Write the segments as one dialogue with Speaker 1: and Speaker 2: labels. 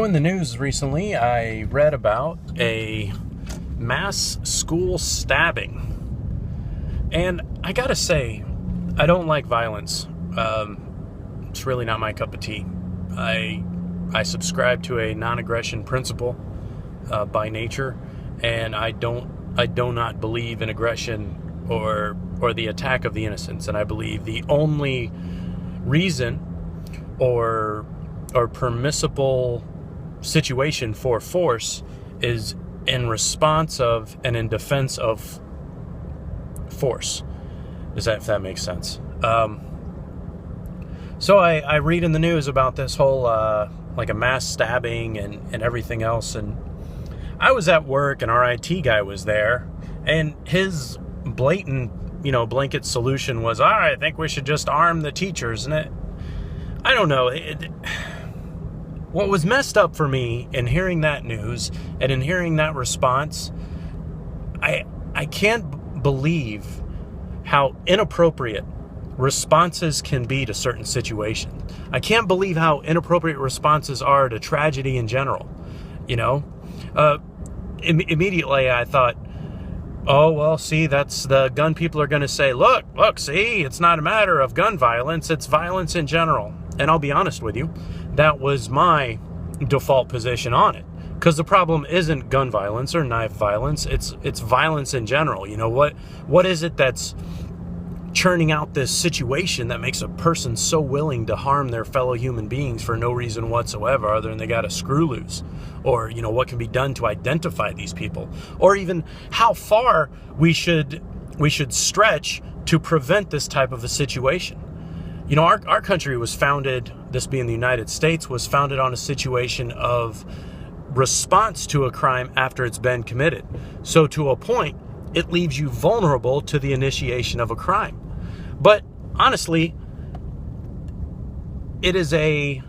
Speaker 1: In the news recently, I read about a mass school stabbing. And I gotta say, I don't like violence. It's really not my cup of tea. I subscribe to a non-aggression principle by nature, and I do not believe in aggression or the attack of the innocents. And I believe the only reason or permissible situation for force is in response of and in defense of force. If that makes sense? So I read in the news about this whole like a mass stabbing and everything else, and I was at work and our IT guy was there, and his blatant blanket solution was, I think we should just arm the teachers. And I don't know. What was messed up for me in hearing that news and in hearing that response, I can't believe how inappropriate responses can be to certain situations. I can't believe how inappropriate responses are to tragedy in general. Immediately I thought, oh, well, see, that's the gun people are going to say, look, see, it's not a matter of gun violence, it's violence in general. And I'll be honest with you, that was my default position on it. Because the problem isn't gun violence or knife violence, it's violence in general. What is it that's churning out this situation that makes a person so willing to harm their fellow human beings for no reason whatsoever other than they got a screw loose? Or, what can be done to identify these people? Or even how far we should stretch to prevent this type of a situation. Our country was founded, this being the United States, was founded on a situation of response to a crime after it's been committed. So to a point, it leaves you vulnerable to the initiation of a crime. But honestly, it is a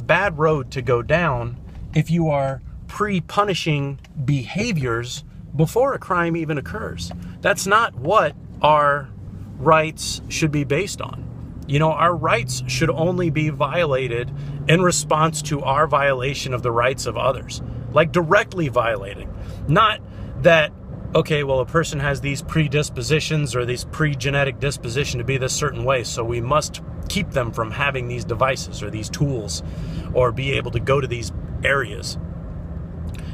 Speaker 1: bad road to go down if you are pre-punishing behaviors before a crime even occurs. That's not what our rights should be based on. Our rights should only be violated in response to our violation of the rights of others. Like directly violating. Not that, okay, well, a person has these predispositions or these pre-genetic disposition to be this certain way, so we must keep them from having these devices or these tools or be able to go to these areas.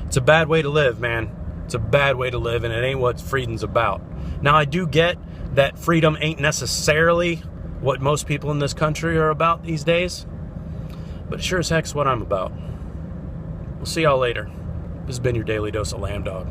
Speaker 1: It's a bad way to live, man. It's a bad way to live, and it ain't what freedom's about. Now, I do get that freedom ain't necessarily what most people in this country are about these days, but it sure as heck's what I'm about. We'll see y'all later. This has been your daily dose of Lambdog.